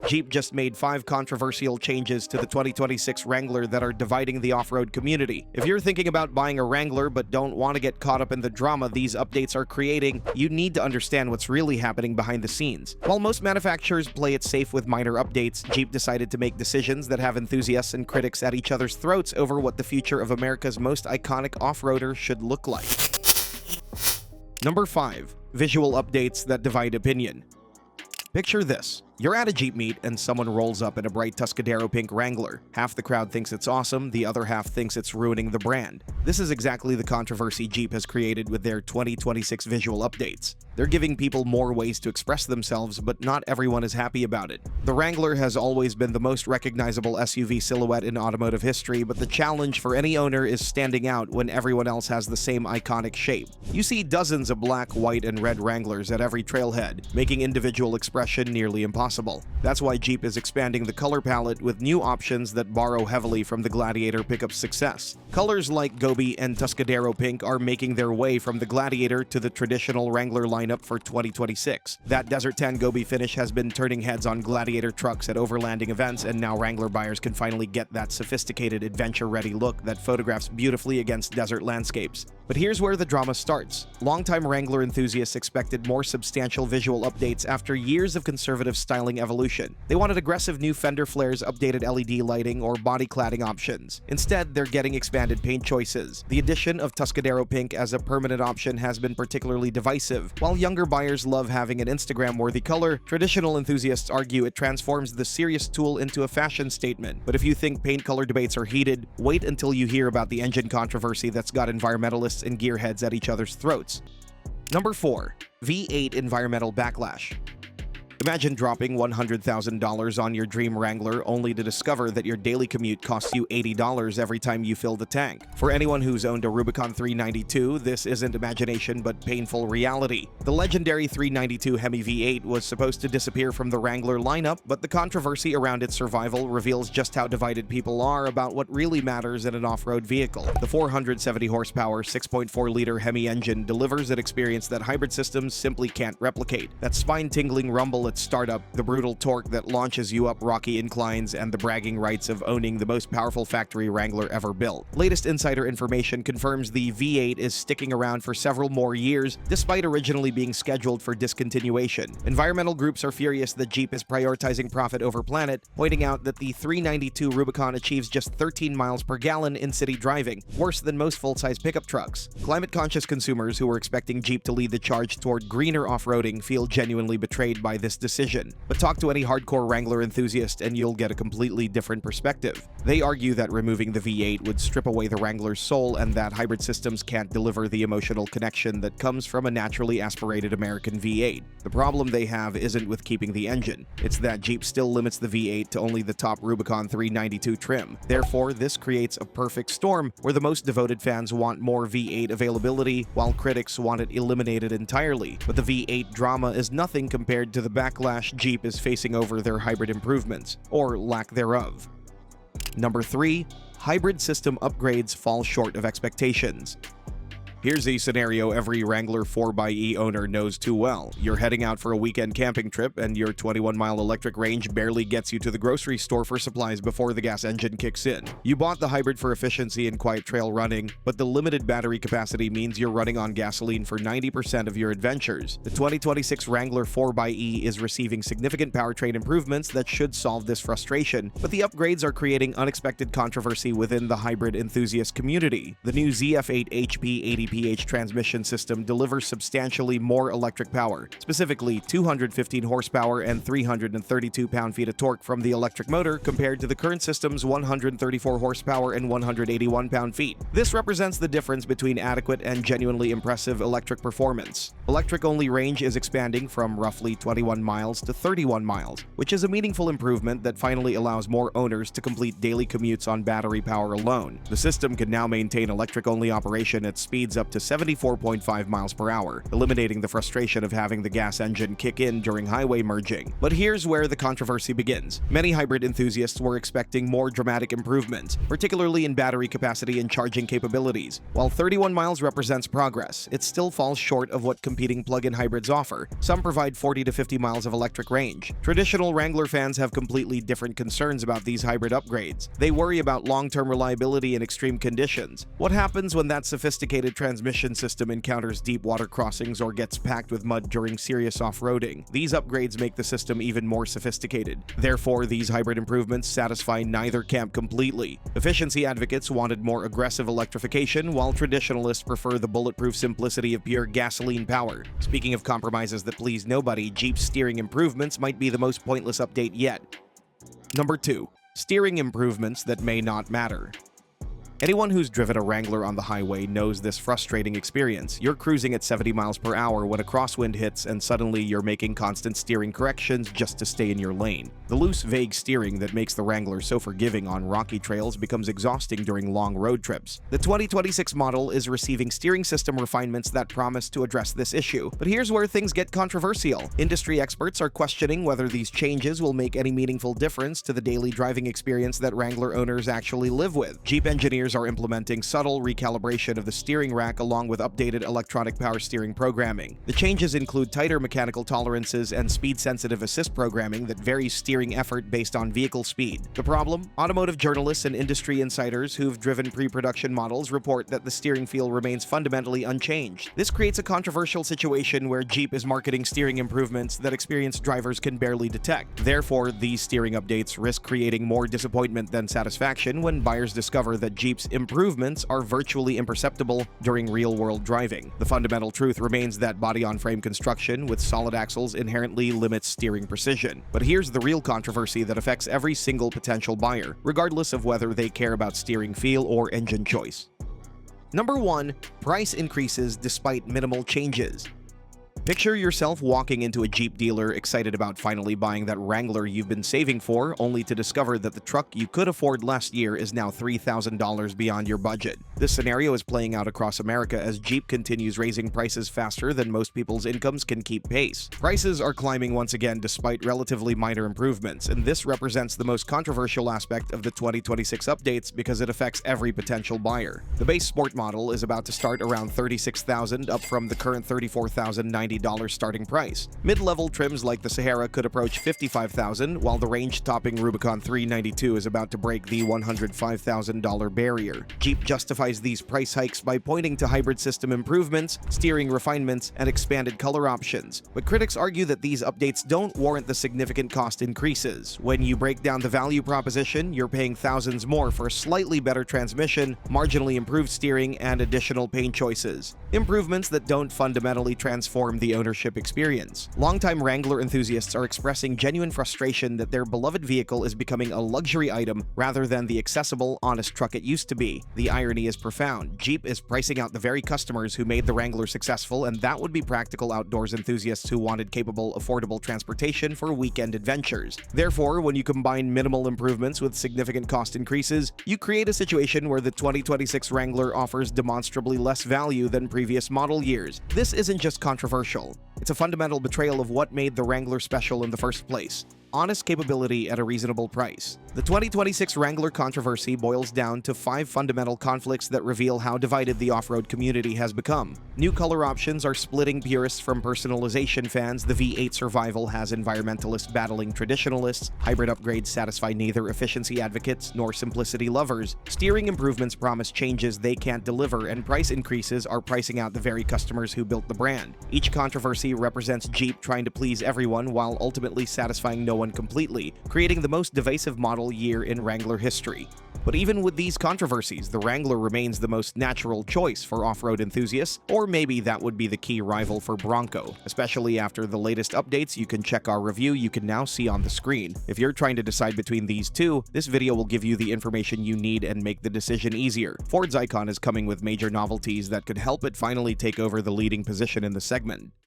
Jeep just made 5 controversial changes to the 2026 Wrangler that are dividing the off-road community. If you're thinking about buying a Wrangler but don't want to get caught up in the drama these updates are creating, you need to understand what's really happening behind the scenes. While most manufacturers play it safe with minor updates, Jeep decided to make decisions that have enthusiasts and critics at each other's throats over what the future of America's most iconic off-roader should look like. Number 5. Visual updates that divide opinion. Picture this. You're at a Jeep meet and someone rolls up in a bright Tuscadero pink Wrangler. Half the crowd thinks it's awesome, the other half thinks it's ruining the brand. This is exactly the controversy Jeep has created with their 2026 visual updates. They're giving people more ways to express themselves, but not everyone is happy about it. The Wrangler has always been the most recognizable SUV silhouette in automotive history, but the challenge for any owner is standing out when everyone else has the same iconic shape. You see dozens of black, white, and red Wranglers at every trailhead, making individual expression nearly impossible. That's why Jeep is expanding the color palette with new options that borrow heavily from the Gladiator pickup's success. Colors like Gobi and Tuscadero Pink are making their way from the Gladiator to the traditional Wrangler lineup for 2026. That desert tan Gobi finish has been turning heads on Gladiator trucks at overlanding events, and now Wrangler buyers can finally get that sophisticated, adventure-ready look that photographs beautifully against desert landscapes. But here's where the drama starts. Longtime Wrangler enthusiasts expected more substantial visual updates after years of conservative styling evolution. They wanted aggressive new fender flares, updated LED lighting, or body cladding options. Instead, they're getting expanded paint choices. The addition of Tuscadero Pink as a permanent option has been particularly divisive. While younger buyers love having an Instagram-worthy color, traditional enthusiasts argue it transforms the serious tool into a fashion statement. But if you think paint color debates are heated, wait until you hear about the engine controversy that's got environmentalists and gearheads at each other's throats. Number 4. V8 environmental backlash. Imagine dropping $100,000 on your dream Wrangler only to discover that your daily commute costs you $80 every time you fill the tank. For anyone who's owned a Rubicon 392, this isn't imagination but painful reality. The legendary 392 Hemi V8 was supposed to disappear from the Wrangler lineup, but the controversy around its survival reveals just how divided people are about what really matters in an off-road vehicle. The 470 horsepower, 6.4-liter Hemi engine delivers an experience that hybrid systems simply can't replicate. That spine-tingling rumble at startup, the brutal torque that launches you up rocky inclines, and the bragging rights of owning the most powerful factory Wrangler ever built. Latest insider information confirms the V8 is sticking around for several more years, despite originally being scheduled for discontinuation. Environmental groups are furious that Jeep is prioritizing profit over planet, pointing out that the 392 Rubicon achieves just 13 miles per gallon in city driving, worse than most full-size pickup trucks. Climate-conscious consumers who were expecting Jeep to lead the charge toward greener off-roading feel genuinely betrayed by this decision. But talk to any hardcore Wrangler enthusiast and you'll get a completely different perspective. They argue that removing the V8 would strip away the Wrangler's soul and that hybrid systems can't deliver the emotional connection that comes from a naturally aspirated American V8. The problem they have isn't with keeping the engine. It's that Jeep still limits the V8 to only the top Rubicon 392 trim. Therefore, this creates a perfect storm where the most devoted fans want more V8 availability while critics want it eliminated entirely. But the V8 drama is nothing compared to the backlash Jeep is facing over their hybrid improvements, or lack thereof. Number 3. Hybrid system upgrades fall short of expectations. Here's a scenario every Wrangler 4xe owner knows too well. You're heading out for a weekend camping trip, and your 21-mile electric range barely gets you to the grocery store for supplies before the gas engine kicks in. You bought the hybrid for efficiency and quiet trail running, but the limited battery capacity means you're running on gasoline for 90% of your adventures. The 2026 Wrangler 4xe is receiving significant powertrain improvements that should solve this frustration, but the upgrades are creating unexpected controversy within the hybrid enthusiast community. The new ZF8 HP 80 PH transmission system delivers substantially more electric power, specifically 215 horsepower and 332 pound-feet of torque from the electric motor compared to the current system's 134 horsepower and 181 pound-feet. This represents the difference between adequate and genuinely impressive electric performance. Electric-only range is expanding from roughly 21 miles to 31 miles, which is a meaningful improvement that finally allows more owners to complete daily commutes on battery power alone. The system can now maintain electric-only operation at speeds up to 74.5 miles per hour, eliminating the frustration of having the gas engine kick in during highway merging. But here's where the controversy begins. Many hybrid enthusiasts were expecting more dramatic improvements, particularly in battery capacity and charging capabilities. While 31 miles represents progress, it still falls short of what competing plug-in hybrids offer. Some provide 40 to 50 miles of electric range. Traditional Wrangler fans have completely different concerns about these hybrid upgrades. They worry about long-term reliability in extreme conditions. What happens when that sophisticated transmission system encounters deep water crossings or gets packed with mud during serious off-roading? These upgrades make the system even more sophisticated. Therefore, these hybrid improvements satisfy neither camp completely. Efficiency advocates wanted more aggressive electrification, while traditionalists prefer the bulletproof simplicity of pure gasoline power. Speaking of compromises that please nobody, Jeep's steering improvements might be the most pointless update yet. Number 2. Steering improvements that may not matter. Anyone who's driven a Wrangler on the highway knows this frustrating experience. You're cruising at 70 miles per hour when a crosswind hits and suddenly you're making constant steering corrections just to stay in your lane. The loose, vague steering that makes the Wrangler so forgiving on rocky trails becomes exhausting during long road trips. The 2026 model is receiving steering system refinements that promise to address this issue. But here's where things get controversial. Industry experts are questioning whether these changes will make any meaningful difference to the daily driving experience that Wrangler owners actually live with. Jeep engineers are implementing subtle recalibration of the steering rack along with updated electronic power steering programming. The changes include tighter mechanical tolerances and speed-sensitive assist programming that varies steering effort based on vehicle speed. The problem? Automotive journalists and industry insiders who've driven pre-production models report that the steering feel remains fundamentally unchanged. This creates a controversial situation where Jeep is marketing steering improvements that experienced drivers can barely detect. Therefore, these steering updates risk creating more disappointment than satisfaction when buyers discover that Jeep's improvements are virtually imperceptible during real-world driving. The fundamental truth remains that body-on-frame construction with solid axles inherently limits steering precision. But here's the real controversy that affects every single potential buyer, regardless of whether they care about steering feel or engine choice. Number 1. Price increases despite minimal changes. Picture yourself walking into a Jeep dealer excited about finally buying that Wrangler you've been saving for, only to discover that the truck you could afford last year is now $3,000 beyond your budget. This scenario is playing out across America as Jeep continues raising prices faster than most people's incomes can keep pace. Prices are climbing once again despite relatively minor improvements, and this represents the most controversial aspect of the 2026 updates because it affects every potential buyer. The base Sport model is about to start around $36,000, up from the current $34,090 starting price. Mid-level trims like the Sahara could approach $55,000, while the range-topping Rubicon 392 is about to break the $105,000 barrier. Jeep justifies these price hikes by pointing to hybrid system improvements, steering refinements, and expanded color options. But critics argue that these updates don't warrant the significant cost increases. When you break down the value proposition, you're paying thousands more for a slightly better transmission, marginally improved steering, and additional paint choices. Improvements that don't fundamentally transform the ownership experience. Longtime Wrangler enthusiasts are expressing genuine frustration that their beloved vehicle is becoming a luxury item rather than the accessible, honest truck it used to be. The irony is profound. Jeep is pricing out the very customers who made the Wrangler successful, and that would be practical outdoors enthusiasts who wanted capable, affordable transportation for weekend adventures. Therefore, when you combine minimal improvements with significant cost increases, you create a situation where the 2026 Wrangler offers demonstrably less value than previous model years. This isn't just controversial. It's a fundamental betrayal of what made the Wrangler special in the first place. Honest capability at a reasonable price. The 2026 Wrangler controversy boils down to 5 fundamental conflicts that reveal how divided the off-road community has become. New color options are splitting purists from personalization fans. The V8 Survival has environmentalists battling traditionalists. Hybrid upgrades satisfy neither efficiency advocates nor simplicity lovers. Steering improvements promise changes they can't deliver, and price increases are pricing out the very customers who built the brand. Each controversy represents Jeep trying to please everyone while ultimately satisfying no one completely, creating the most divisive model year in Wrangler history. But even with these controversies, the Wrangler remains the most natural choice for off-road enthusiasts, or maybe that would be the key rival for Bronco. Especially after the latest updates, you can check our review you can now see on the screen. If you're trying to decide between these two, this video will give you the information you need and make the decision easier. Ford's Icon is coming with major novelties that could help it finally take over the leading position in the segment.